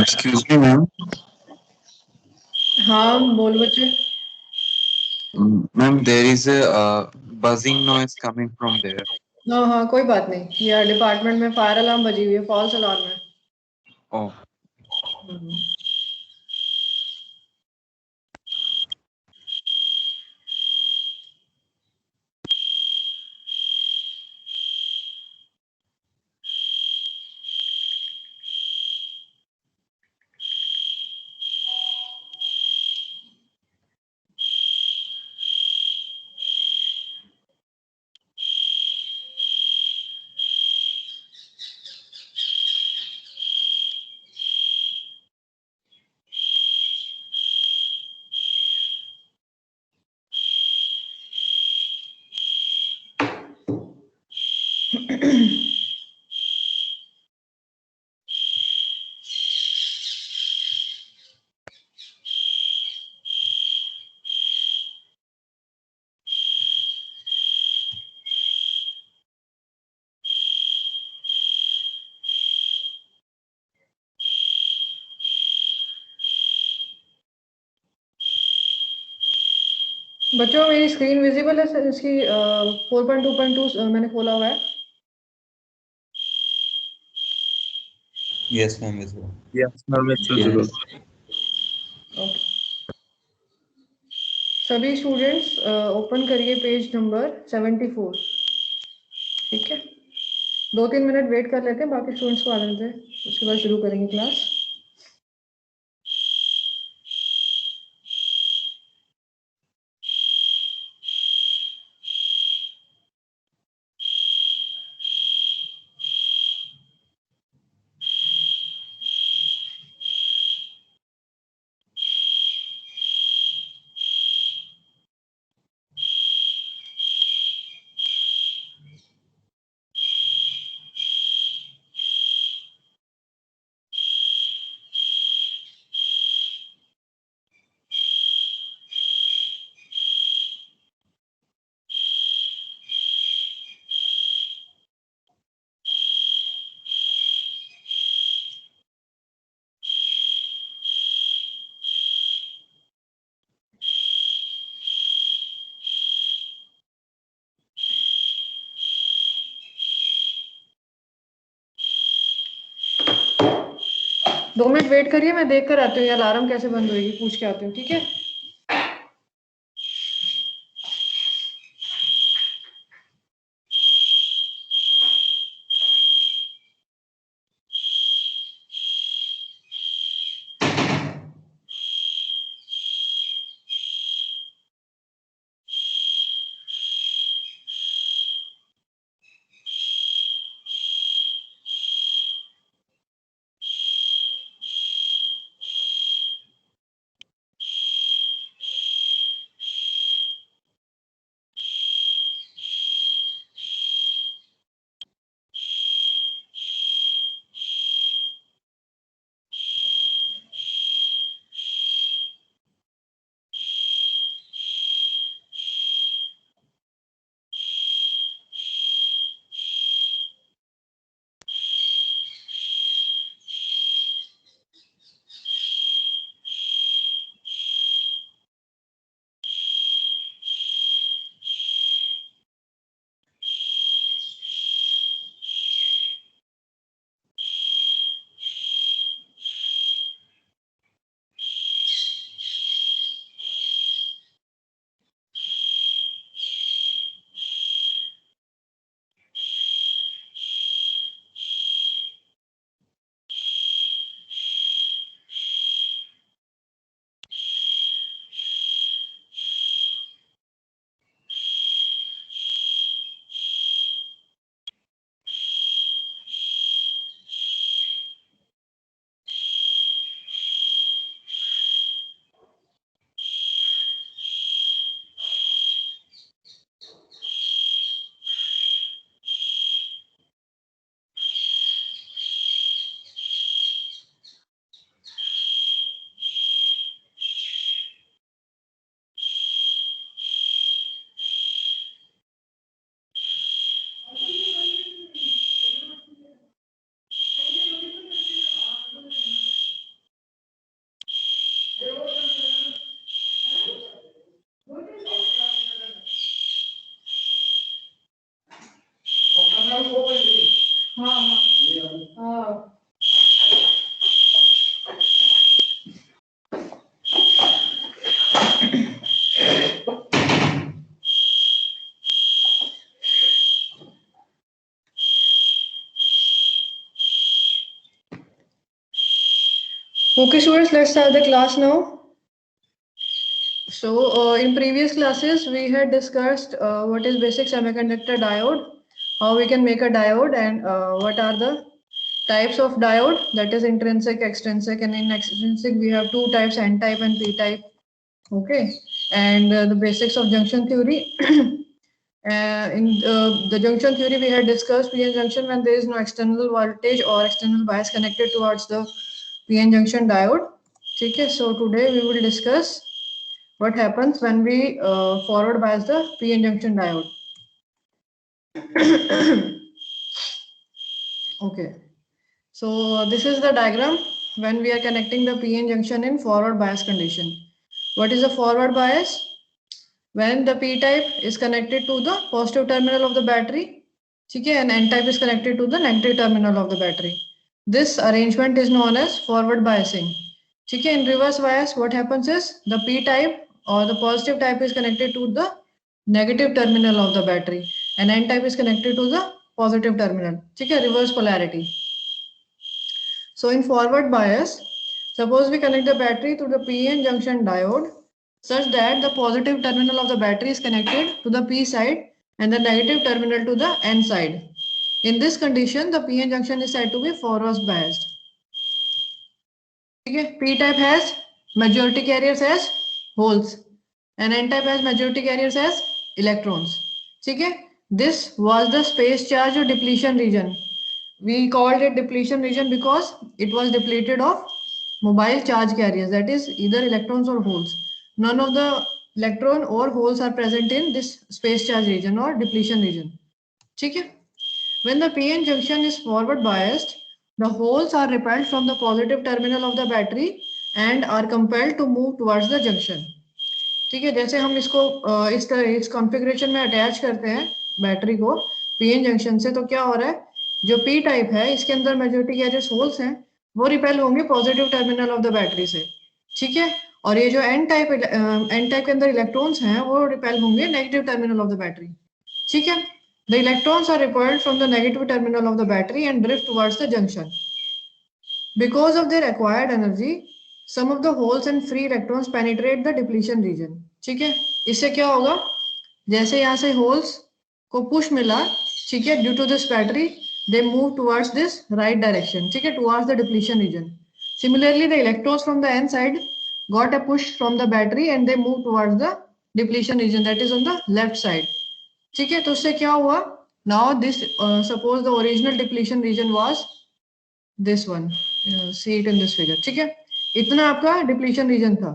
Excuse me, ma'am. हाँ बोल बच्चे। Ma'am, there is a buzzing noise coming from there. हाँ हाँ कोई बात नहीं, यार डिपार्टमेंट में फायर अलार्म बजी हुई है, फॉल्स अलार्म है। Oh, बच्चों मेरी स्क्रीन विजिबल है सर, इसकी 4.2.2 मैंने खोला हुआ है। Yes, ma'am, visible. Yes, ma'am, it's visible. Okay, सभी स्टूडेंट्स ओपन करिए पेज नंबर 74। ठीक है, 2-3 मिनट वेट कर लेते हैं, बाकी स्टूडेंट्स को आ जाते हैं, उसके बाद शुरू करेंगे क्लास। दो मिनट वेट करिए, मैं देख कर आती हूँ ये अलार्म कैसे बंद होगी, पूछ के आती हूँ, ठीक है। हाँ हाँ Okay, students, let's start the class now. So, in previous classes, we had discussed what is basic semiconductor diode, how we can make a diode, and what are the types of diode, that is intrinsic, extrinsic, and in extrinsic we have two types, N-type and P-type. Okay, and the basics of junction theory. In the junction theory, we had discussed PN junction when there is no external voltage or external bias connected towards the PN junction diode. Okay, so today we will discuss what happens when we forward bias the PN junction diode. Okay, so this is the diagram when we are connecting the PN junction in forward bias condition. What is a forward bias? When the p-type is connected to the positive terminal of the battery, okay, and n-type is connected to the negative terminal of the battery. This arrangement is known as forward biasing. Okay, in reverse bias, what happens is the p-type or the positive type is connected to the negative terminal of the battery, and n-type is connected to the positive terminal. Okay, reverse polarity. So in forward bias, suppose we connect the battery to the PN junction diode such that the positive terminal of the battery is connected to the P side and the negative terminal to the N side. In this condition, the PN junction is said to be forward biased. Okay, P-type has majority carriers as holes and N-type has majority carriers as electrons. Okay, this was the space charge or depletion region. We called it depletion region because it was depleted of mobile charge carriers, that is either electrons or holes. None of the electron or holes are present in this space charge region or depletion region. Okay? When the PN junction is forward biased, the holes are repelled from the positive terminal of the battery and are compelled to move towards the junction. ठीक है, जैसे हम इसको इस configuration में attach करते हैं battery को पीएन जंक्शन से, तो क्या हो रहा है, जो पी टाइप है इसके अंदर मेजॉरिटी कैरियर्स होल्स हैं वो रिपेल होंगे positive terminal of the battery से, ठीक है, और ये जो एन टाइप के अंदर इलेक्ट्रॉन्स हैं वो रिपेल होंगे negative terminal of the battery, ठीक है. The electrons are repelled from the negative terminal of the battery and drift towards the junction. Because of their acquired energy, some of the holes and free electrons penetrate the depletion region. ठीक है, इससे क्या होगा, जैसे यहाँ से holes को push मिला, ठीक है, due to this battery they move towards this right direction, ठीक है, towards the depletion region. Similarly, the electrons from the N side got a push from the battery and they move towards the depletion region, that is on the left side. ठीक है, तो उससे क्या हुआ, now this suppose the original depletion region was this one, see it in this figure, ठीक है, इतना आपका डिप्लीशन रीजन था,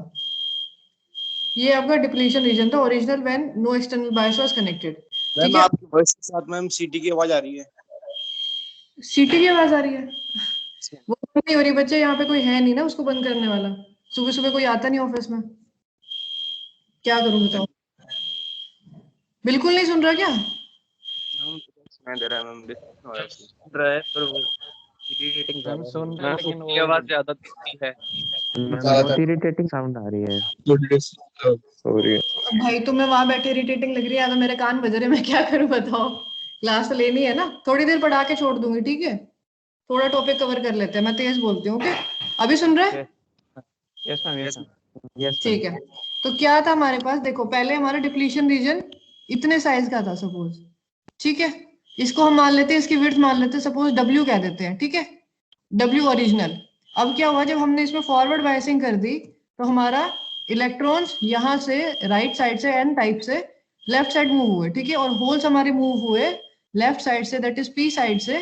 ये आपका डिप्लीशन रीजन था original when no external bias was connected. ठीक है, आपकी वॉइस के साथ मैम सीटी की आवाज आ रही है. सीटी की आवाज आ रही है, वो बंद नहीं हो रही बच्चे, यहाँ पे कोई है नहीं ना उसको बंद करने वाला, सुबह सुबह कोई आता नहीं ऑफिस में, क्या करूं बताओ, बिल्कुल नहीं सुन रहा क्या? सुनाई दे रहा है मैम, डिस्कशन हो रहा है पर वो इरिटेटिंग सुन रहे हैं लेकिन वो आवाज ज्यादा दिखती है, बहुत इरिटेटिंग साउंड आ रही है. सॉरी भाई तुम्हें वहां बैठे इरिटेटिंग लग रही है, तो मेरे कान बज रहे, मैं क्या करूं बताओ, क्लास तो लेनी है ना, थोड़ी देर पढ़ा के छोड़ दूंगी, ठीक है, थोड़ा टॉपिक कवर कर लेते हैं, मैं तेज बोलती हूँ. ओके, अभी सुन रहे हैं? Yes ma'am, yes yes. ठीक है, तो क्या था हमारे पास, देखो पहले हमारा डिप्लीशन रीजन इतने साइज का था सपोज, ठीक है, इसको हम मान लेते हैं, इसकी विड्थ मान लेते हैं सपोज W कह देते हैं, ठीक है, W ओरिजिनल. अब क्या हुआ, जब हमने इसमें फॉरवर्ड बायसिंग कर दी तो हमारा इलेक्ट्रॉन्स यहाँ से राइट साइड से N टाइप से लेफ्ट साइड मूव हुए, ठीक है, और होल्स हमारे मूव हुए लेफ्ट साइड से, दैट इज P साइड से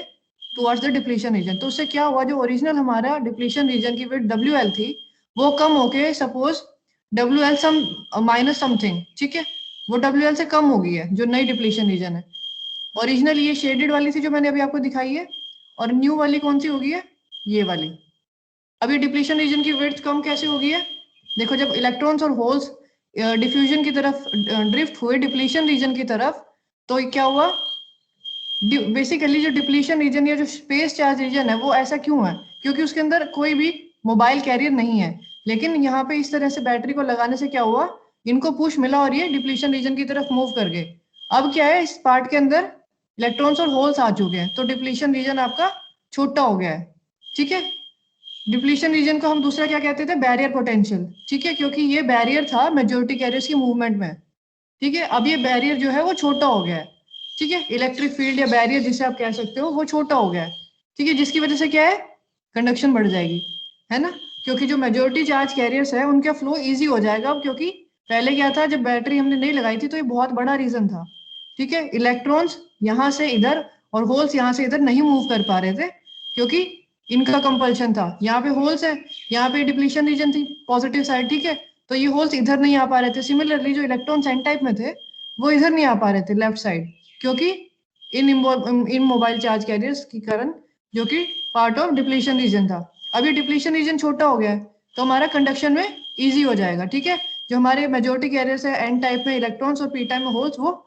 टुवर्ड्स द डिप्लीशन रीजन. तो उससे क्या हुआ, जो ओरिजिनल हमारा डिप्लीशन रीजन की विड्थ WL थी वो कम होके सपोज WL सम माइनस समथिंग, ठीक है, वो WL से कम हो गई है जो नई डिप्लीशन रीजन है. ओरिजिनल ये शेडेड वाली थी जो मैंने अभी आपको दिखाई है, और न्यू वाली कौन सी होगी है, ये वाली. अभी डिप्लीशन रीजन की विड्थ कम कैसे होगी है, देखो जब इलेक्ट्रॉन्स और होल्स डिफ्यूजन की तरफ ड्रिफ्ट हुए डिप्लीशन रीजन की तरफ, तो क्या हुआ, बेसिकली जो डिप्लीशन रीजन या जो स्पेस चार्ज रीजन है वो ऐसा क्यों है, क्योंकि उसके अंदर कोई भी मोबाइल कैरियर नहीं है। लेकिन यहाँ पे इस तरह से बैटरी को लगाने से क्या हुआ, इनको पुश मिला और ये डिप्लीशन रीजन की तरफ मूव कर गए। अब क्या है, इस पार्ट के अंदर इलेक्ट्रॉन्स और होल्स आ चुके हैं, तो डिप्लीशन रीजन आपका छोटा हो गया है। ठीक है, डिप्लीशन रीजन को हम दूसरा क्या कहते थे, बैरियर पोटेंशियल। ठीक है, क्योंकि ये बैरियर था मेजॉरिटी कैरियर्स की मूवमेंट में। ठीक है, अब ये बैरियर जो है वो छोटा हो गया है। ठीक है, इलेक्ट्रिक फील्ड या बैरियर जिसे आप कह सकते हो वो छोटा हो गया है। ठीक है, जिसकी वजह से क्या है, कंडक्शन बढ़ जाएगी, है ना, क्योंकि जो मेजॉरिटी चार्ज कैरियर्स है उनका फ्लो इजी हो जाएगा। अब क्योंकि पहले क्या था, जब बैटरी हमने नहीं लगाई थी तो ये बहुत बड़ा रीजन था। ठीक है, इलेक्ट्रॉन्स यहाँ से इधर और होल्स यहाँ से इधर नहीं मूव कर पा रहे थे क्योंकि इनका कंपल्शन था। यहाँ पे होल्स है, यहाँ पे डिप्लीशन रीजन थी पॉजिटिव साइड। ठीक है, तो ये होल्स इधर नहीं आ पा रहे थे। सिमिलरली जो इलेक्ट्रॉन्स एन टाइप में थे वो इधर नहीं आ पा रहे थे लेफ्ट साइड, क्योंकि इन मोबाइल चार्ज कैरियर्स के कारण, जो कि पार्ट ऑफ डिप्लीशन रीजन था। अब ये डिप्लीशन रीजन छोटा हो गया है तो हमारा कंडक्शन में इजी हो जाएगा। ठीक है, जो हमारे मेजॉरिटी कैरियर्स है एन टाइप में इलेक्ट्रॉन्स और पी टाइप में होल्स, वो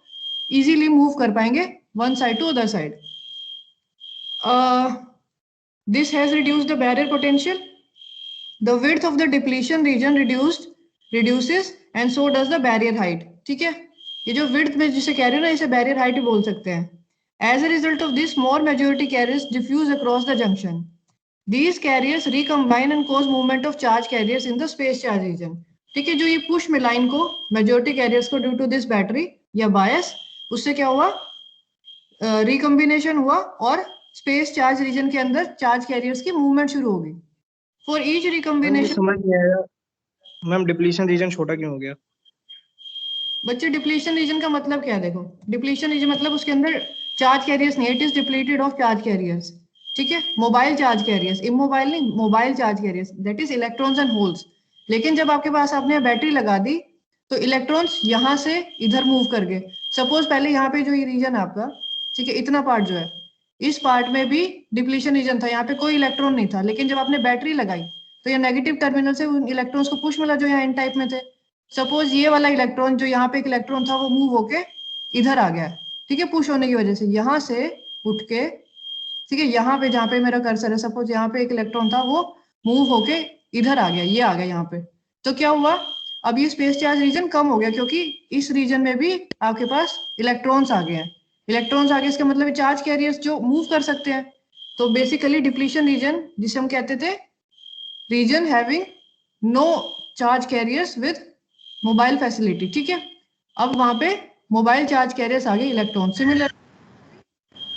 इजीली मूव कर पाएंगे one side to other side. This has reduced the barrier potential. The width of the depletion region reduces and so does the barrier height. ठीक है, ये जो width में जिसे कह रहे हो ना, इसे barrier height भी बोल सकते हैं। As a result of this, more majority carriers diffuse across the junction. These carriers recombine and cause movement of charge carriers in the space charge region. ठीक है, जो ये push मिला इनको majority carriers को due to this battery या bias, उससे क्या हुआ, रिकम्बिनेशन हुआ और स्पेस चार्ज रीजन के अंदर चार्ज कैरियर्स की मूवमेंट शुरू होगी। फॉर ईच रिकम्बिनेशन, समझ नहीं आया मैम, डिप्लीशन रीजन छोटा क्यों हो गया? बच्चे डिप्लीशन रीजन का मतलब क्या है, देखो डिप्लीशन रीजन मतलब उसके अंदर चार्ज कैरियर्स नहीं, it is depleted of charge carriers. ठीक है, मोबाइल चार्ज कैरियर्स, इमोबाइल नहीं, mobile charge carriers, that is electrons and holes. लेकिन जब आपके पास आपने बैटरी लगा दी तो इलेक्ट्रॉन्स यहाँ से इधर मूव कर गए। सपोज पहले यहाँ पे जो ये रीजन है आपका, ठीक है, इतना पार्ट जो है, इस पार्ट में भी डिप्लीशन रीजन था, यहाँ पे कोई इलेक्ट्रॉन नहीं था। लेकिन जब आपने बैटरी लगाई तो ये नेगेटिव टर्मिनल से उन इलेक्ट्रॉन्स को पुश मिला जो यहाँ एन टाइप में थे। सपोज ये वाला इलेक्ट्रॉन, जो यहाँ पे एक इलेक्ट्रॉन था, वो मूव होके इधर आ गया। ठीक है, पुश होने की वजह से यहाँ से उठ के, ठीक है, यहाँ पे जहाँ पे मेरा कर्सर है, सपोज यहाँ पे एक इलेक्ट्रॉन था, वो मूव होके इधर आ गया, ये आ गया यहाँ पे। तो क्या हुआ, अब ये स्पेस चार्ज रीजन कम हो गया क्योंकि इस रीजन में भी आपके पास इलेक्ट्रॉन्स आ गए हैं। इलेक्ट्रॉन्स आगे, इसका मतलब चार्ज कैरियर्स जो मूव कर सकते हैं। तो बेसिकली डिप्लीशन रीजन, जिसे हम कहते थे region having no charge carriers with mobile facility. ठीक है, अब वहां पे मोबाइल चार्ज कैरियर्स आगे इलेक्ट्रॉन, सिमिलर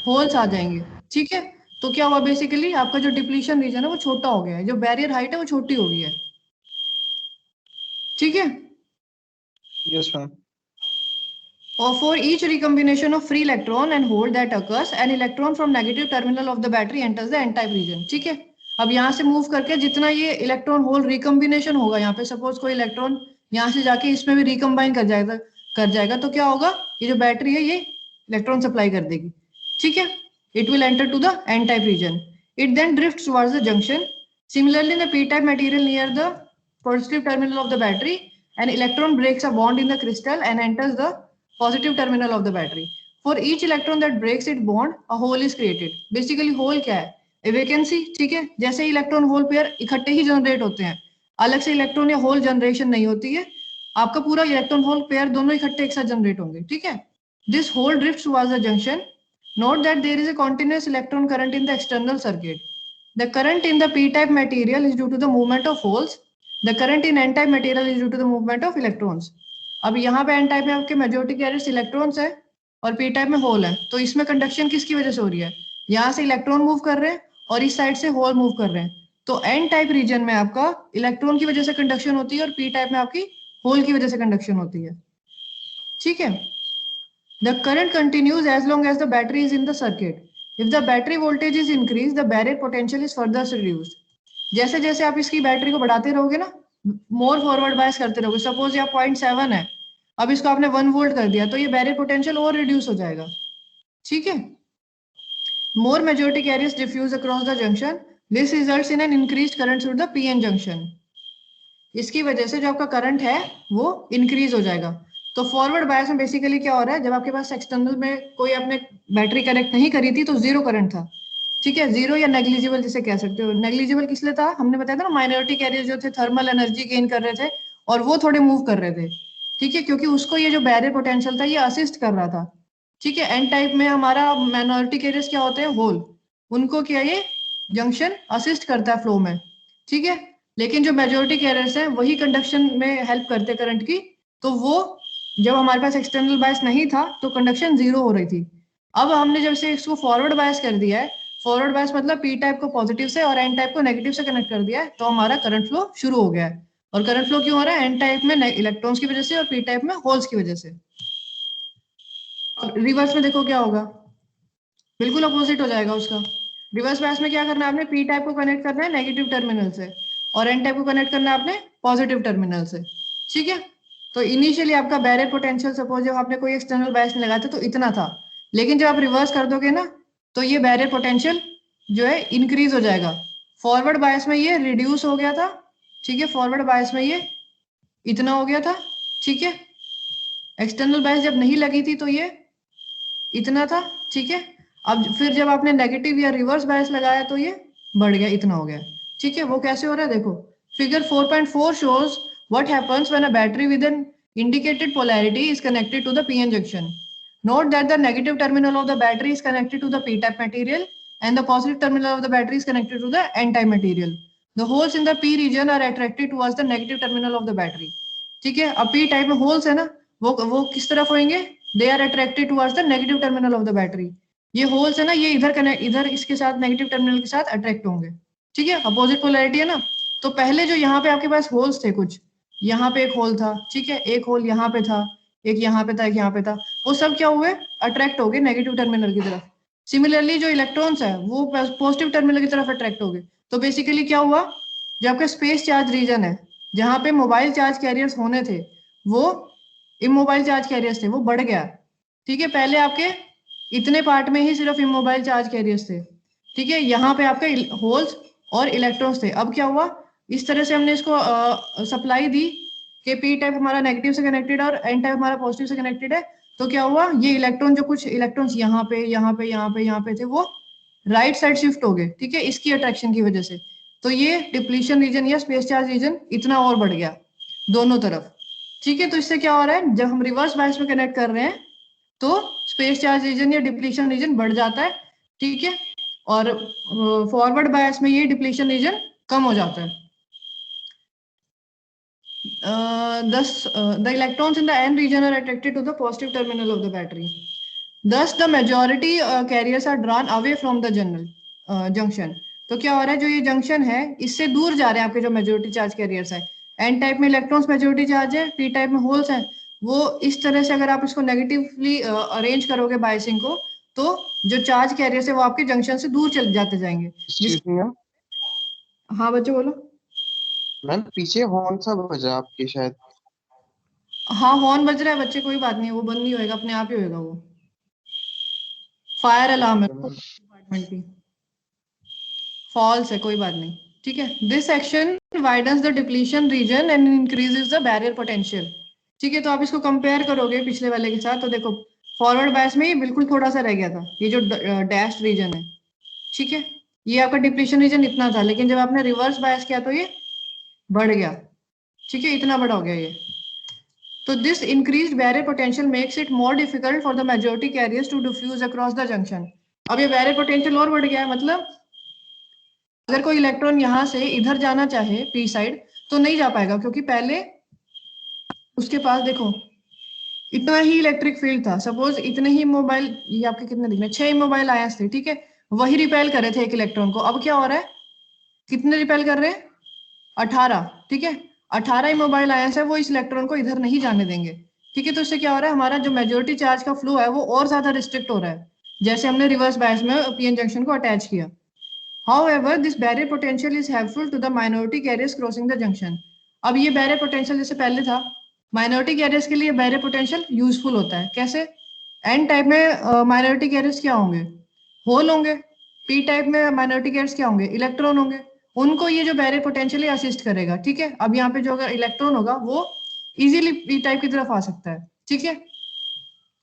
होल्स आ जाएंगे। ठीक है, तो क्या हुआ, बेसिकली आपका जो डिप्लीशन रीजन है वो छोटा हो गया है, जो बैरियर हाइट है वो छोटी हो गई है। ठीक है, yes ma'am. or for each recombination of free electron and hole that occurs, an electron from negative terminal of the battery enters the n-type region. ठीक है, अब यहाँ से मूव करके जितना ये इलेक्ट्रॉन होल रिकम्बिनेशन होगा, यहाँ पे सपोज कोई इलेक्ट्रॉन यहाँ से जाके इसमें भी रिकम्बाइन कर जाएगा तो क्या होगा, ये जो बैटरी है ये इलेक्ट्रॉन सप्लाई कर देगी। ठीक है, it will enter to the n-type region. It then drifts towards the junction. Similarly, in the p-type material near the positive terminal of the battery, an electron breaks a bond in the crystal and enters the positive terminal of the battery. For each electron that breaks its bond, a hole is created. Basically hole क्या है, a vacancy। ठीक है, जैसे electron hole pair इकट्ठे ही generate होते हैं, अलग से इलेक्ट्रॉन या होल जनरेशन नहीं होती है, आपका पूरा इलेक्ट्रॉन होल पेयर दोनों इकट्ठे एक साथ जनरेट होंगे। ठीक है, this hole drifts towards the junction. Note that there is a continuous electron current in the external circuit. The current in the p-type material is due to the movement of holes. The current in n-type material is due to the movement of electrons. अब यहाँ पे n type में आपके majority carriers electrons है और p type में whole है, तो इसमें कंडक्शन किसकी वजह से हो रही है, यहाँ से इलेक्ट्रॉन मूव कर रहे हैं और इस साइड से होल मूव कर रहे हैं। तो n टाइप रीजन में आपका इलेक्ट्रॉन की वजह से कंडक्शन होती है और p टाइप में आपकी होल की वजह से कंडक्शन होती है। ठीक है, the current continues as long as the battery is in the circuit. If the battery voltage is increase, the barrier potential is further reduced. जैसे जैसे आप इसकी बैटरी को बढ़ाते रहोगे ना, मोर फॉरवर्ड बायस करते रहोगे, सपोज ये 0.7 है, अब इसको आपने 1 वोल्ट कर दिया तो ये बैरियर पोटेंशियल और रिड्यूस हो जाएगा। ठीक है, more majority carriers diffuse across the junction, this results in an increased current through the PN junction. इसकी वजह से जो आपका करंट है वो इंक्रीज हो जाएगा। तो फॉरवर्ड बायस में बेसिकली क्या हो रहा है, जब आपके पास एक्सटर्नल में कोई आपने बैटरी कनेक्ट नहीं करी थी तो जीरो करंट था, ठीक है, जीरो या नेग्लिजिबल जिसे कह सकते हो। नेग्लिजिबल किस लिए था, हमने बताया था ना, माइनॉरिटी कैरियर जो थे थर्मल एनर्जी गेन कर रहे थे और वो थोड़े मूव कर रहे थे, ठीक है, क्योंकि उसको ये जो बैरियर पोटेंशियल था ये असिस्ट कर रहा था, ठीक है। एन टाइप में हमारा माइनॉरिटी कैरियर्स क्या होते हैं, होल, उनको क्या ये जंक्शन असिस्ट करता है फ्लो में, ठीक है। लेकिन जो मेजोरिटी कैरियर्स हैं वही कंडक्शन में हेल्प करते करंट की, तो वो जब हमारे पास एक्सटर्नल बायस नहीं था तो कंडक्शन जीरो हो रही थी। अब हमने जब से इसको फॉरवर्ड बायस कर दिया है, फॉरवर्ड बायस मतलब पी टाइप को पॉजिटिव से और एन टाइप को नेगेटिव से कनेक्ट कर दिया है, तो हमारा करंट फ्लो शुरू हो गया है। और करंट फ्लो क्यों हो रहा है, एन टाइप में इलेक्ट्रॉन्स की वजह से और पी टाइप में होल्स की वजह से। अब रिवर्स में देखो क्या होगा, बिल्कुल अपोजिट हो जाएगा उसका। रिवर्स बायस में क्या करना है आपने, पी टाइप को कनेक्ट करना है नेगेटिव टर्मिनल से और एन टाइप को कनेक्ट करना है आपने पॉजिटिव टर्मिनल से, ठीक है। तो इनिशियली आपका बैरियर पोटेंशियल सपोज जब आपने कोई एक्सटर्नल बायस में लगाया था तो इतना था, लेकिन जब आप रिवर्स कर दोगे ना तो ये बैरियर पोटेंशियल जो है इंक्रीज हो जाएगा। फॉरवर्ड बायस में ये रिड्यूस हो गया था, ठीक है, फॉरवर्ड बायस में ये इतना हो गया था, ठीक है। एक्सटर्नल बायस जब नहीं लगी थी तो ये इतना था, ठीक है। अब फिर जब आपने नेगेटिव या रिवर्स बायस लगाया तो ये बढ़ गया, इतना हो गया, ठीक है। वो कैसे हो रहा है देखो, figure 4.4 shows what happens when a battery with an indicated polarity is connected to the PN junction. Note that the negative terminal of the battery is connected to the p-type material and the positive terminal of the battery is connected to the n-type material. The holes in the p region are attracted towards the negative terminal of the battery, ठीक है। अब p type में holes है ना, वो किस तरफ होंगे, they are attracted towards the negative terminal of the battery. ये होल्स है ना, ये इधर कनेक्ट, इधर इसके साथ नेगेटिव टर्मिनल के साथ अट्रैक्ट होंगे, ठीक है, अपोजिट पोलैरिटी है ना। तो पहले जो यहाँ पे आपके पास होल्स थे कुछ, यहाँ पे एक होल था, ठीक है, एक होल यहाँ पे था, एक यहाँ पे था, एक यहाँ पे था, वो सब क्या हुए, अट्रैक्ट हो गए नेगेटिव टर्मिनल की तरफ। सिमिलरली जो इलेक्ट्रॉन्स है वो पॉजिटिव टर्मिनल की तरफ अट्रैक्ट हो गए। तो बेसिकली क्या हुआ, जो आपका स्पेस चार्ज रीजन है जहाँ पे मोबाइल चार्ज कैरियर्स होने थे वो इमोबाइल चार्ज कैरियर्स थे, वो बढ़ गया, ठीक है। पहले आपके इतने पार्ट में ही सिर्फ इमोबाइल चार्ज कैरियर्स थे, ठीक है, यहाँ पे आपके होल्स और इलेक्ट्रॉन्स थे। अब क्या हुआ, इस तरह से हमने इसको सप्लाई दी कि पी टाइप हमारा नेगेटिव से कनेक्टेड और एन टाइप हमारा पॉजिटिव से कनेक्टेड है, तो क्या हुआ, ये इलेक्ट्रॉन जो कुछ इलेक्ट्रॉन्स यहाँ पे यहाँ पे यहाँ पे यहाँ पे थे वो राइट साइड शिफ्ट हो गए, ठीक है, इसकी अट्रैक्शन की वजह से। तो ये डिप्लीशन रीजन या स्पेस चार्ज रीजन इतना और बढ़ गया दोनों तरफ, ठीक है। तो इससे क्या हो रहा है, जब हम रिवर्स बायस में कनेक्ट कर रहे हैं तो स्पेस चार्ज रीजन या डिप्लीशन रीजन बढ़ जाता है, ठीक है, और फॉरवर्ड बायस में ये डिप्लीशन रीजन कम हो जाता है। Thus, the electrons in the n region are attracted to the positive terminal of the battery. Thus, the majority carriers are drawn away from the general junction. तो क्या हो रहा है, जो ये जंक्शन है इससे दूर जा रहे हैं आपके जो मेजोरिटी चार्ज कैरियर्स है। एन टाइप में इलेक्ट्रॉन्स मेजोरिटी चार्ज है, पी टाइप में होल्स हैं, वो इस तरह से अगर आप इसको नेगेटिवली अरेंज करोगे बायसिंग को तो जो चार्ज कैरियर्स है वो आपके जंक्शन से दूर चले जाते जाएंगे। हाँ बच्चों बोलो। मैम पीछे हॉर्न सा बजा आपके शायद। हाँ हॉर्न बज रहा है बच्चे, कोई बात नहीं, वो बंद नहीं होएगा, अपने आप ही होएगा, वो फायर अलार्म है डिपार्टमेंट की, फॉल्स है, कोई बात नहीं, ठीक है। This action widens the depletion region and increases the barrier potential, ठीक है। तो आप इसको कंपेयर करोगे पिछले वाले के साथ तो देखो फॉरवर्ड बायस में ये बिल्कुल थोड़ा सा रह गया था, ये जो डैश रीजन है, ठीक है, ये आपका डिप्लीशन रीजन इतना था, लेकिन जब आपने रिवर्स बायस किया तो ये बढ़ गया, ठीक है, इतना बड़ा हो गया ये। तो this increased barrier potential makes it more difficult for the majority carriers to diffuse across the junction. अब ये बैरियर पोटेंशियल और बढ़ गया है, मतलब अगर कोई इलेक्ट्रॉन यहाँ से इधर जाना चाहे पी साइड तो नहीं जा पाएगा, क्योंकि पहले उसके पास देखो इतना ही इलेक्ट्रिक फील्ड था। सपोज इतने ही मोबाइल, ये आपके कितने दिख रहे हैं, 6 मोबाइल आयंस थे, ठीक है, वही रिपेल कर रहे थे एक इलेक्ट्रॉन को। अब क्या हो रहा है, कितने रिपेल कर रहे हैं, 18, ठीक है, 18 मोबाइल आयंस है, वो इस इलेक्ट्रॉन को इधर नहीं जाने देंगे, ठीक है। तो इससे क्या हो रहा है, हमारा जो मेजॉरिटी चार्ज का फ्लो है वो और ज्यादा रिस्ट्रिक्ट हो रहा है, जैसे हमने रिवर्स बायस में पीएन जंक्शन को अटैच किया। However, this barrier potential is helpful to the minority carriers crossing the junction. अब ये बैरियर पोटेंशियल जैसे पहले था, माइनॉरिटी कैरियर्स के लिए बैरियर पोटेंशियल यूजफुल होता है। कैसे, एन टाइप में माइनॉरिटी कैरियर्स क्या होंगे, होल होंगे, पी टाइप में माइनॉरिटी कैरियर्स क्या होंगे, इलेक्ट्रॉन होंगे, उनको ये जो बैरियर पोटेंशियल असिस्ट करेगा, ठीक है। अब यहाँ पे जो अगर इलेक्ट्रॉन होगा वो इजीली पी टाइप की तरफ आ सकता है, ठीक है,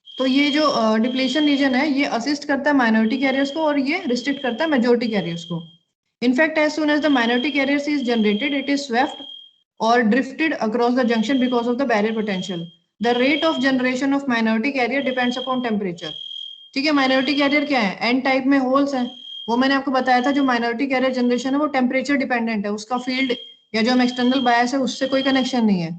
तो ये जो डिप्लीशन रीजन है ये असिस्ट करता है माइनॉरिटी कैरियर्स को और ये रिस्ट्रिक्ट करता है मेजॉरिटी कैरियर्स को. In fact as soon as the minority carriers is generated it is swept or drifted across the junction because of the barrier potential. The rate of generation of minority carrier depends upon temperature. ठीक है, minority carrier क्या है, N type में holes हैं, वो मैंने आपको बताया था. जो माइनॉरिटी कैरियर जनरेशन है वो टेम्परेचर डिपेंडेंट है, उसका फील्ड या जो हम एक्सटर्नल बायस है उससे कोई कनेक्शन नहीं है.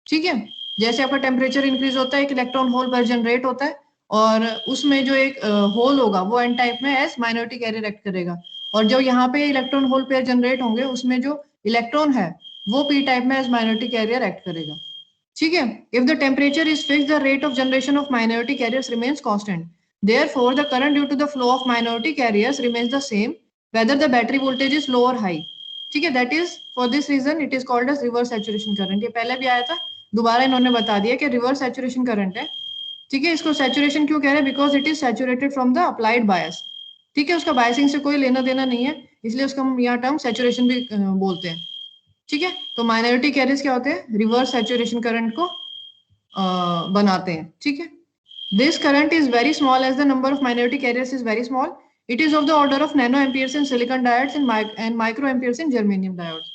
ठीक है, जैसे आपका टेम्परेचर इंक्रीज होता है एक इलेक्ट्रॉन होल पर जनरेट होता है और उसमें जो एक होल होगा वो एन टाइप में एज माइनॉरिटी कैरियर एक्ट करेगा, और जो यहाँ पे इलेक्ट्रॉन होल पेयर जनरेट होंगे उसमें जो इलेक्ट्रॉन है वो पी टाइप में एज माइनॉरिटी कैरियर एक्ट करेगा. ठीक है, if the temperature is fixed the rate of generation of minority carriers remains constant. Therefore the current due to the flow of minority carriers remains the same whether the battery voltage is low और high. ठीक है, that is for this reason it is called as reverse saturation current. ये पहले भी आया था, दोबारा इन्होंने बता दिया कि रिवर्स सैचुरेशन करंट है. ठीक है, इसको सैचुरेशन क्यों कह रहे हैं, because it is saturated from the applied bias. ठीक है, उसका बायसिंग से कोई लेना देना नहीं है, इसलिए उसका हम यहाँ टर्म सैचुरेशन भी बोलते हैं. ठीक है, तो माइनॉरिटी कैरियर्स क्या होते हैं, रिवर्स सैचुरेशन करंट को बनाते हैं. ठीक है, this current is very small as the number of minority carriers is very small. It is of the order of nano amperes in silicon diodes and micro amperes in germanium diodes.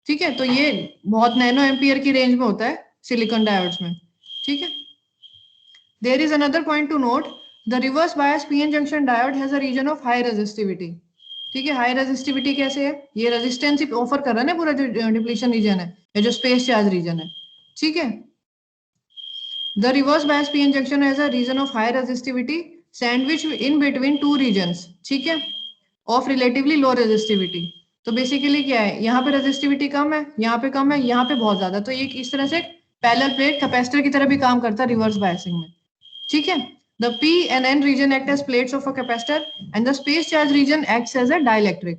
ठीक है, तो ये बहुत nano ampere की range में होता है silicon diodes में. ठीक है, there is another point to note, the reverse bias PN junction diode has a region of high resistivity. ठीक है, हाई रेजिस्टिविटी कैसे है, ये रेजिस्टेंस ही ऑफर कर रहा है ना पूरा जो डिप्लीशन रीजन है या जो स्पेस चार्ज रीजन है. ठीक है, the reverse bias PN junction has a region of high resistivity sandwich in between two regions. ठीक है, ऑफ रिलेटिवली लो रेजिस्टिविटी. तो बेसिकली क्या है, यहाँ पे रेजिस्टिविटी कम है, यहाँ पे कम है, यहाँ पे बहुत ज्यादा. तो ये इस तरह से पैरेलल प्लेट कैपेसिटर की तरह भी काम करता है रिवर्स बायसिंग में. ठीक है, the P and N region act as plates of a capacitor and the space charge region acts as a dielectric.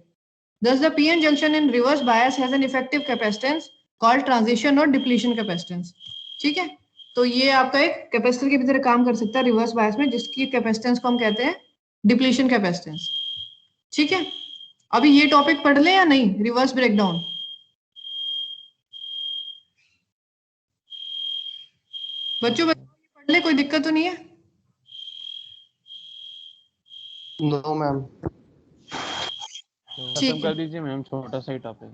Thus the PN junction in reverse bias has an effective capacitance called transition or depletion capacitance. ठीक है, तो ये आपका एक capacitor की तरह काम कर सकता है रिवर्स बायस में, जिसकी कैपेसिटेंस को हम कहते हैं डिप्लीशन कैपेसिटेंस. ठीक है, अभी ये टॉपिक पढ़ ले या नहीं, रिवर्स ब्रेकडाउन. बच्चों पढ़ ले, कोई दिक्कत तो नहीं है. No ma'am. खत्म कर दीजिए मैम, छोटा सा ही टॉपिक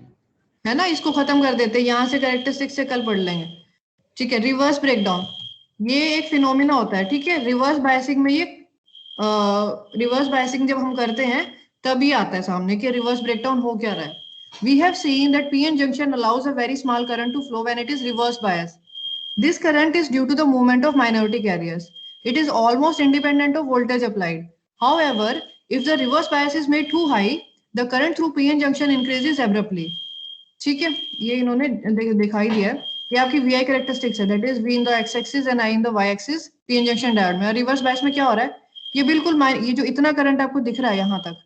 है ना, इसको खत्म कर देते हैं, यहाँ से कैरेक्टरिस्टिक्स से कल पढ़ लेंगे. ठीक है, रिवर्स ब्रेकडाउन ये एक फिनोमिना होता है. ठीक है, रिवर्स बायसिंग में ये रिवर्स बायसिंग जब हम करते हैं तभी आता है सामने कि रिवर्स ब्रेकडाउन हो क्या रहा है. We have seen that PN junction allows a very small current to flow when it is reverse bias. This current is due to the movement of minority carriers. It is almost independent of voltage applied. However, if the reverse bias is made too high, the current through PN junction increases abruptly. ठीक है, ये इन्होंने दिखाई दिया है कि आपकी VI characteristics है, that is V in the x-axis and I in the y-axis PN junction diode में. रिवर्स बायस में क्या हो रहा है, ये बिल्कुल ये जो इतना करंट आपको दिख रहा है यहाँ तक,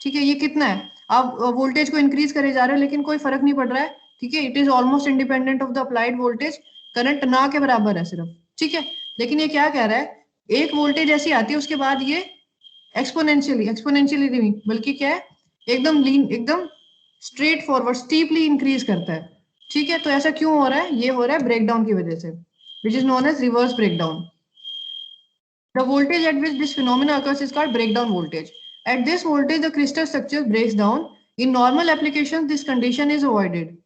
ठीक है, ये कितना है, आप वोल्टेज को इंक्रीज करे जा रहे हैं लेकिन कोई फर्क नहीं पड़ रहा है. ठीक है, it is almost independent of the applied voltage, current ना के बराबर है सिर्फ. ठीक है, लेकिन ये क्या कह रहा है, एक वोल्टेज ऐसी आती है उसके बाद ये एक्सपोनेंशियली नहीं बल्कि क्या है, एकदम लीन, एकदम स्ट्रेट फॉरवर्ड स्टीपली इंक्रीज करता है. ठीक है, तो ऐसा क्यों हो रहा है, ये हो रहा है ब्रेकडाउन की वजह से, which is known as reverse breakdown. The voltage at which this phenomena occurs is called breakdown voltage. At this voltage the crystal structure breaks down. In normal applications this condition is avoided.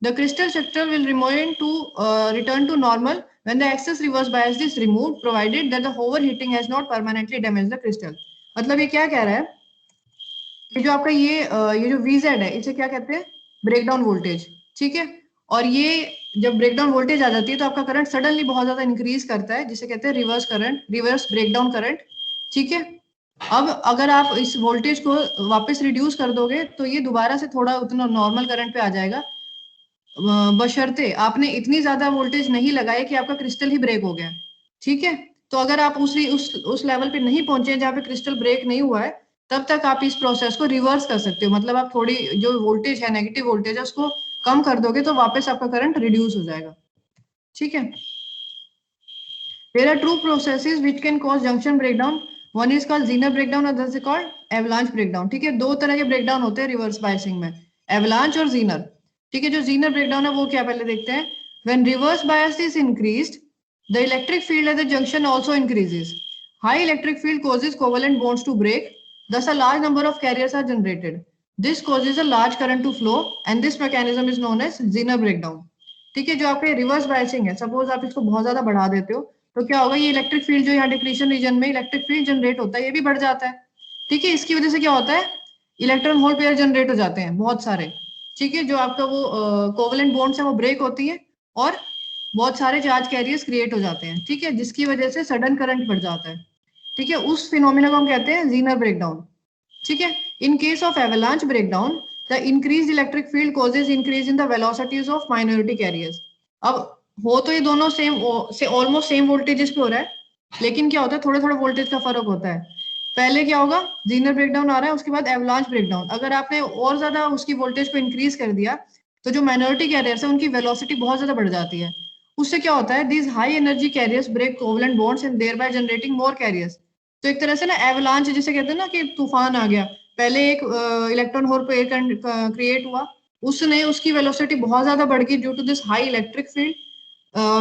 The crystal structure will return to normal when the excess reverse bias is removed, provided that the overheating has not permanently damaged the crystal. मतलब ये क्या कह रहा है, ये जो आपका ये जो VZ है इसे क्या कहते हैं, ब्रेकडाउन वोल्टेज. ठीक है, और ये जब ब्रेकडाउन वोल्टेज आ जाती है तो आपका करंट सडनली बहुत ज्यादा इंक्रीज करता है, जिसे कहते हैं reverse current, reverse breakdown current. ठीक है, अब अगर आप इस वोल्टेज को वापस रिड्यूस कर दोगे तो ये दोबारा से थोड़ा उतना नॉर्मल करंट पे आ जाएगा, बशर्ते आपने इतनी ज्यादा वोल्टेज नहीं लगाया कि आपका क्रिस्टल ही ब्रेक हो गया. ठीक है, तो अगर आप उस लेवल पे नहीं पहुंचे जहाँ पे क्रिस्टल ब्रेक नहीं हुआ है, तब तक आप इस प्रोसेस को रिवर्स कर सकते हो. मतलब आप थोड़ी जो वोल्टेज है, नेगेटिव वोल्टेज है, उसको कम कर दोगे तो वापस आपका करंट रिड्यूस हो जाएगा. ठीक है, there are two processes which can cause junction breakdown. One is called Zener breakdown, other is called avalanche breakdown. ठीक है, दो तरह के ब्रेकडाउन होते हैं रिवर्स बायसिंग में, एवलांच और ज़ीनर. ठीक है, जो ज़ीनर ब्रेकडाउन है वो क्या, पहले देखते हैं. When reverse bias is increased The electric field at the junction also increases. High electric field causes covalent bonds to break. Thus, a large number of carriers are generated. This causes a large current to flow, and this mechanism is known as Zener breakdown. ठीक है, जो आपके reverse biasing है, suppose आप इसको बहुत ज्यादा बढ़ा देते हो तो क्या होगा, ये इलेक्ट्रिक फील्ड जो यहाँ डिप्लीशन रीजन में इलेक्ट्रिक फील्ड जनरेट होता है ये भी बढ़ जाता है. ठीक है, इसकी वजह से क्या होता है, इलेक्ट्रॉन होल पेयर जनरेट हो जाते हैं बहुत सारे. ठीक है, जो आपका वो कोवलेंट बॉन्ड्स है वो ब्रेक होती है और बहुत सारे चार्ज कैरियर्स क्रिएट हो जाते हैं. ठीक है, जिसकी वजह से सडन करंट बढ़ जाता है. ठीक है, उस फिनोमिना को हम कहते हैं जीनर ब्रेकडाउन. ठीक है, in case of avalanche breakdown the increase electric field causes increase in the velocities of minority carriers. अब हो तो ये दोनों सेम से ऑलमोस्ट सेम वोल्टेजेस पे हो रहा है, लेकिन क्या होता है, थोड़ा थोड़ा वोल्टेज का फर्क होता है. पहले क्या होगा, जीनर ब्रेकडाउन आ रहा है, उसके बाद एवलांच ब्रेकडाउन. अगर आपने और ज्यादा उसकी वोल्टेज को इंक्रीज कर दिया तो जो माइनॉरिटी कैरियर्स है उनकी वेलोसिटी बहुत ज्यादा बढ़ जाती है. उससे क्या होता है, these high energy carriers break covalent bonds and thereby generating more carriers. तो एक तरह से ना एवलांच जिसे कहते हैं ना कि तूफान आ गया, पहले एक इलेक्ट्रॉन होल पेयर क्रिएट हुआ, उसने उसकी वेलोसिटी बहुत ज्यादा बढ़ गई due to this high electric field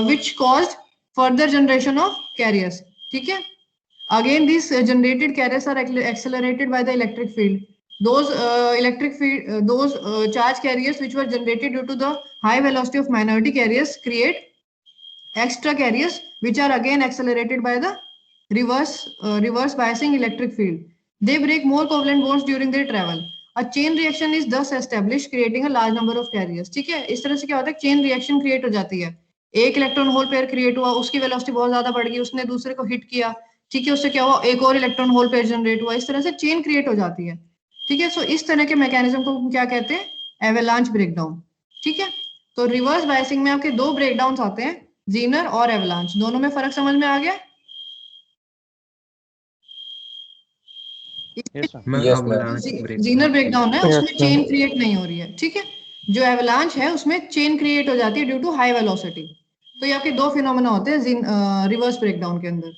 which caused further generation of carriers. ठीक है, again these generated carriers are accelerated by the electric field. Those charge carriers which were generated due to the high velocity of minority carriers create extra carriers which are again accelerated by the reverse biasing electric field. They break more covalent bonds during their travel. A chain reaction is thus established creating a large number of carriers. ठीक है, इस तरह से क्या होता है, chain reaction create हो जाती है. एक इलेक्ट्रॉन होल पेयर क्रिएट हुआ, उसकी वेलोसिटी बहुत ज्यादा बढ़ गई, उसने दूसरे को हिट किया. ठीक है, उससे क्या हुआ, एक और इलेक्ट्रॉन होल पेयर जनरेट हुआ, इस तरह से चेन क्रिएट हो जाती है. ठीक है, सो इस तरह के मैकेनिज्म को हम क्या कहते हैं, एवलांच ब्रेकडाउन. ठीक है, तो रिवर्स बायसिंग में आपके दो ब्रेकडाउन्स आते हैं, जीनर और एवलांच. दोनों में फर्क समझ में आ गया? जीनर ब्रेकडाउन है उसमें चेन क्रिएट नहीं हो रही है. ठीक है, जो एवलांच है उसमें चेन क्रिएट हो जाती है ड्यू टू हाई वेलोसिटी. तो ये आपके दो फिनोमेना होते हैं रिवर्स ब्रेकडाउन के अंदर.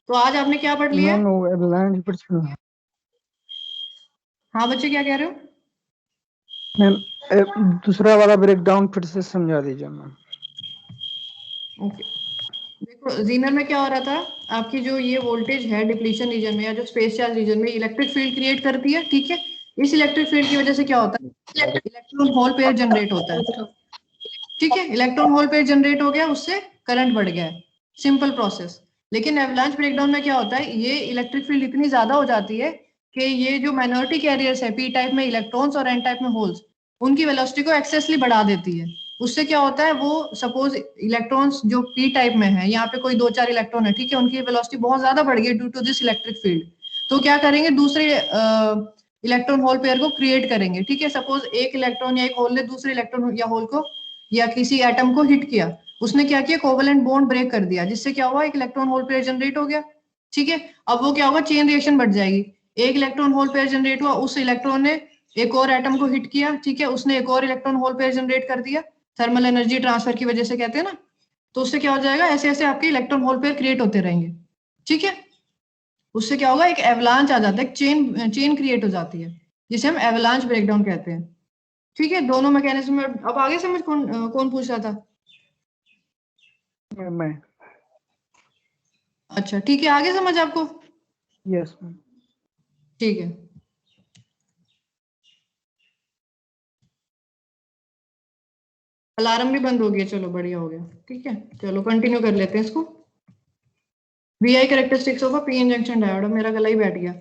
तो आज आपने क्या पढ़ लिया? हाँ बच्चे, क्या कह रहे हो? मैम दूसरा वाला ब्रेकडाउन फिर से समझा दीजिए मैम. ओके, देखो जीनर में क्या हो रहा था, आपकी जो ये वोल्टेज है डिप्लीशन रीजन में या जो स्पेस चार्ज रीजन में इलेक्ट्रिक फील्ड क्रिएट करती है. ठीक है, इस इलेक्ट्रिक फील्ड की वजह से क्या होता है, इलेक्ट्रॉन होल पेयर जनरेट होता है. ठीक है, इलेक्ट्रॉन होल पेयर जनरेट हो गया, उससे करंट बढ़ गया है, सिंपल प्रोसेस. लेकिन एवलांच ब्रेकडाउन में क्या होता है, ये इलेक्ट्रिक फील्ड इतनी ज्यादा हो जाती है कि ये जो माइनॉरिटी कैरियर्स है पी टाइप में इलेक्ट्रॉन्स और एन टाइप में होल्स, उनकी वेलोसिटी को एक्सेसली बढ़ा देती है. उससे क्या होता है, वो सपोज इलेक्ट्रॉन्स जो पी टाइप में है, यहाँ पे कोई 2-4 इलेक्ट्रॉन है, ठीक है, उनकी वेलोसिटी बहुत ज्यादा बढ़ गई due to this electric field. तो क्या करेंगे, दूसरे इलेक्ट्रॉन होल पेयर को क्रिएट करेंगे. ठीक है, सपोज एक इलेक्ट्रॉन या एक होल ने दूसरे इलेक्ट्रॉन या होल को या किसी एटम को हिट किया, उसने क्या किया, कोवलेंट बॉन्ड ब्रेक कर दिया, जिससे क्या हुआ, एक इलेक्ट्रॉन होल पेयर जनरेट हो गया. ठीक है, अब वो क्या होगा, चेन रिएक्शन बढ़ जाएगी. एक इलेक्ट्रॉन होल पेयर जनरेट हुआ, उस इलेक्ट्रॉन ने एक और एटम को हिट किया. ठीक है, उसने एक और इलेक्ट्रॉन होल पेयर जनरेट कर दिया, थर्मल एनर्जी ट्रांसफर की वजह से कहते हैं ना. तो उससे क्या हो जाएगा, ऐसे ऐसे आपके इलेक्ट्रॉन होल पेयर क्रिएट होते रहेंगे. ठीक है, उससे क्या होगा, एक एवलांच आ जाता है, चेन क्रिएट हो जाती है, जिसे हम एवलांच ब्रेकडाउन कहते हैं. ठीक है, दोनों मैकेनिज्म में. अब आगे समझ कौन पूछ रहा था? मैं. अच्छा ठीक है, आगे समझ आपको? Yes ma'am. ठीक है, अलार्म भी बंद हो गया, चलो बढ़िया हो गया. ठीक है, चलो कंटिन्यू कर लेते हैं इसको. VI characteristics of a P-N junction diode. मेरा गला ही बैठ गया.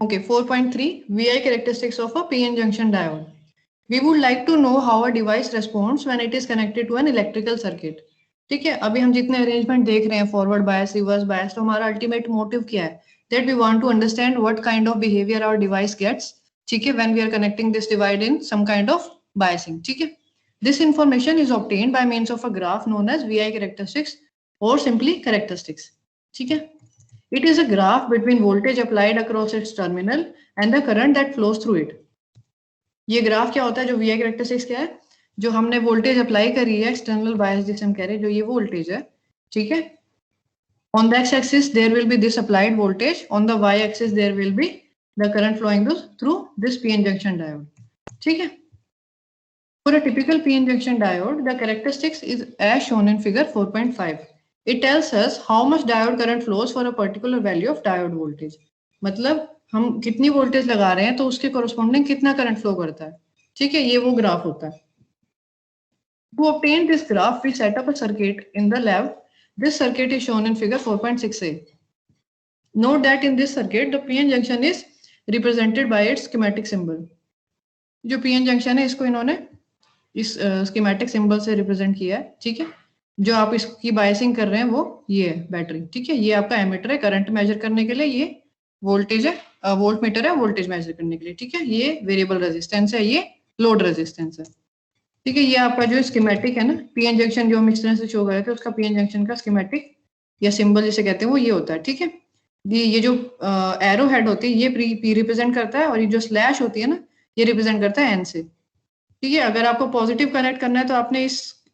Okay, 4.3 VI characteristics of a PN junction diode. We would like to know how a device responds when it is connected to an electrical circuit. ठीक है, अभी हम जितने arrangement देख रहे हैं, फॉरवर्ड बायस, रिवर्स बायस, तो हमारा अल्टीमेट मोटिव क्या है, that we want to understand what kind of behavior our device gets. ठीक है, when we are connecting this device in some kind of biasing. ठीक है, this information is obtained by means of a graph known as VI characteristics or simply characteristics. ठीक है, It is a graph between voltage applied across its terminal and the current that flows through it. ये graph क्या होता है, जो VI characteristics क्या है, जो हमने वोल्टेज अप्लाई करी है एक्सटर्नल बायस जिसे हम कह रहे हैं, जो ये वोल्टेज है, ठीक है. On the x-axis there will be this applied voltage, on the y-axis there will be the current flowing through this p-n junction diode. ठीक है. For a typical p-n junction diode, the characteristics is as shown in figure 4.5. It tells us how much diode current flows for a particular value of diode voltage. मतलब हम कितनी voltage लगा रहे हैं तो उसके corresponding कितना करंट फ्लो करता है. ठीक है, ये वो ग्राफ होता है. To obtain this graph, we set up a circuit in the lab. This circuit is shown in figure 4.6a. Note that in this circuit, the p-n junction is represented by its schematic symbol. जो p-n junction है, इसको इन्होंने इस schematic symbol से represent किया है. ठीक है, जो आप इसकी बायसिंग कर रहे हैं वो ये है बैटरी. ठीक है, ये आपका एमीटर है करंट मेजर करने के लिए, ये वोल्टेज है, वोल्ट मीटर है वोल्टेज मेजर करने के लिए. ठीक है, ये वेरिएबल रेजिस्टेंस है, ये लोड रेजिस्टेंस है. ठीक है, ये आपका जो स्कीमेटिक है ना, पीएन जंक्शन जो हम इस तरह से शो कर रहे थे, उसका पीएन जंक्शन का स्कीमेटिक या सिंबल जिसे कहते हैं वो ये होता है. ठीक है, ये जो एरो हेड होती है ये पी रिप्रेजेंट करता है, और ये जो स्लैश होती है ना, ये रिप्रेजेंट करता है एन से. ठीक है, अगर आपको पॉजिटिव कनेक्ट करना है तो आपने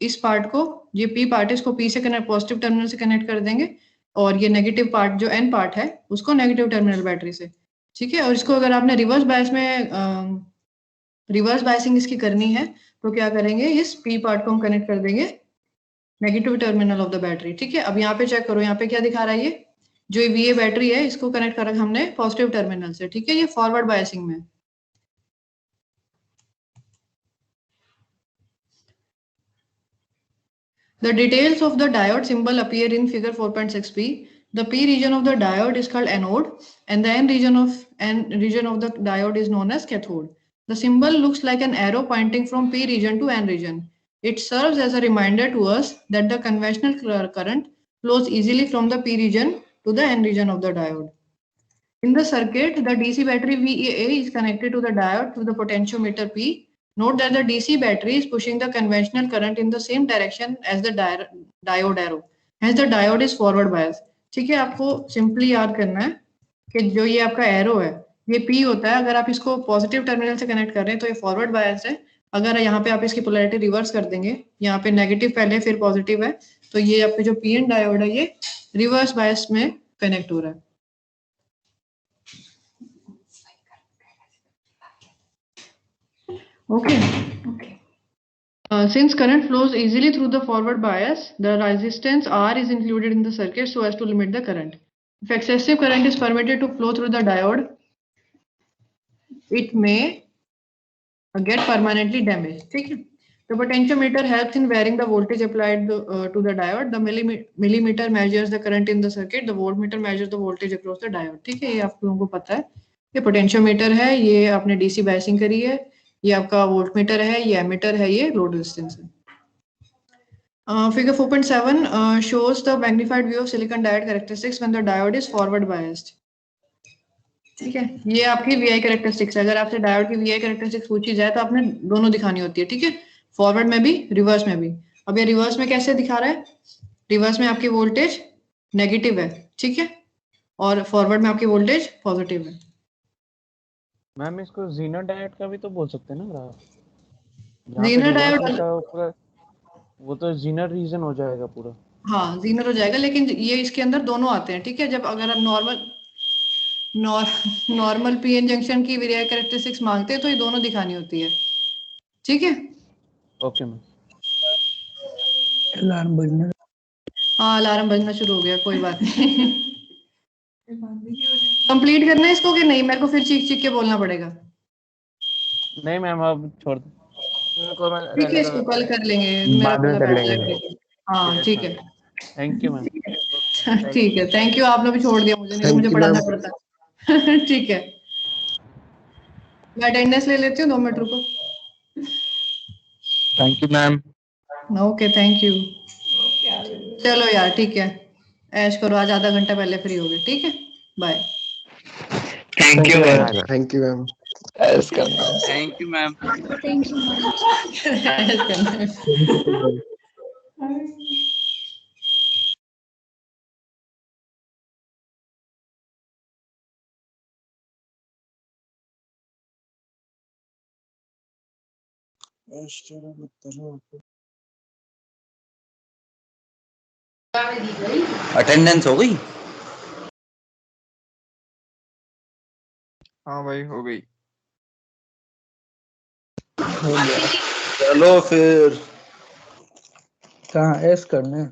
इस पार्ट को, ये पी पार्ट है, इसको पी से कनेक्ट, पॉजिटिव टर्मिनल से कनेक्ट कर देंगे, और ये नेगेटिव पार्ट जो एन पार्ट है उसको नेगेटिव टर्मिनल बैटरी से. ठीक है, और इसको अगर आपने रिवर्स बायस में रिवर्स बायसिंग इसकी करनी है तो क्या करेंगे, इस पी पार्ट को हम कनेक्ट कर देंगे negative terminal of the battery. ठीक है, अब यहाँ पे चेक करो, यहाँ पे क्या दिखा रहा है, ये जो वीए बैटरी है इसको कनेक्ट करा हमने पॉजिटिव टर्मिनल से. ठीक है, ये फॉरवर्ड बायसिंग में. The details of the diode symbol appear in figure 4.6b. The P region of the diode is called anode, and the N region of the diode is known as cathode. The symbol looks like an arrow pointing from P region to N region. It serves as a reminder to us that the conventional current flows easily from the P region to the N region of the diode. In the circuit, the DC battery VEA is connected to the diode through the potentiometer P. Note that the DC battery is pushing the conventional current in the same direction as the diode arrow. Hence the diode is forward bias. ठीक है, आपको simply याद करना है कि जो ये आपका एरो है ये P होता है. अगर आप इसको पॉजिटिव टर्मिनल से कनेक्ट कर रहे हैं तो ये फॉरवर्ड बायस है. अगर यहाँ पे आप इसकी पोलैरिटी रिवर्स कर देंगे, यहाँ पे नेगेटिव पहले फिर पॉजिटिव है, तो ये आपके जो पीएन डायोड है ये रिवर्स बायस में कनेक्ट हो रहा है. Okay. Since current flows easily through the forward bias, the resistance R is included in the circuit so as to limit the current. If excessive current is permitted to flow through the diode, it may get permanently damaged. Okay. The potentiometer helps in varying the voltage applied to the diode. The millimeter measures the current in the circuit. The voltmeter measures the voltage across the diode. ठीक है, ये आप लोगों को पता है. ये potentiometer है, ये आपने डीसी बायसिंग करी है, ये आपका वोल्टमीटर है, ये एमीटर है, ये लोड रेजिस्टेंस है. Figure 4.7 shows the magnified view of silicon diode characteristics when the diode is forward biased. ठीक है, ये आपकी VI characteristics है. अगर आपसे डायोड की VI characteristics पूछी जाए तो आपने दोनों दिखानी होती है. ठीक है, फॉरवर्ड में भी रिवर्स में भी. अब ये रिवर्स में कैसे दिखा रहा है, रिवर्स में आपकी वोल्टेज नेगेटिव है. ठीक है, और फॉरवर्ड में आपकी वोल्टेज पॉजिटिव है. मैम इसको जीनर डायोड का भी तो बोल सकते हैं ना ग्राफ. जीनर डायोड पूरा वो तो जीनर रीजन हो जाएगा पूरा. हाँ, जीनर हो जाएगा, लेकिन ये इसके अंदर दोनों आते हैं. ठीक है, जब अगर आप नॉर्मल पीएन जंक्शन की वीआई कैरेक्टरिस्टिक्स मांगते हैं तो ये दोनों दिखानी होती है. ठीक है, ओके मैम. अलार्म बजना. हाँ, अलार्म बजना शुरू हो गया, कोई बात नहीं. कंप्लीट करना है इसको कि नहीं, मेरे को फिर चीख चीख के बोलना पड़ेगा. नहीं मैम अब छोड़ दो. ठीक है, इसको कल कर लेंगे, बाद में कर लेंगे. हाँ ठीक है. Thank you ma'am. ठीक है, थैंक यू. आपने भी छोड़ दिया मुझे, नहीं मुझे पढ़ाना पड़ता. ठीक है, मैं अटेंडेंस ले लेती हूँ, 2 मिनट रुको. Thank you, ma'am. Okay, thank you. चलो यार, ठीक है, ऐश करो, आज आधा घंटा पहले फ्री हो गए. ठीक है, bye. Thank you, ma'am. Thank you ma'am. Thank you, ma'am. ऐश करना. अटेंडेंस हो गई? हाँ भाई हो गई। हो गया। चलो फिर। कहाँ एस करने?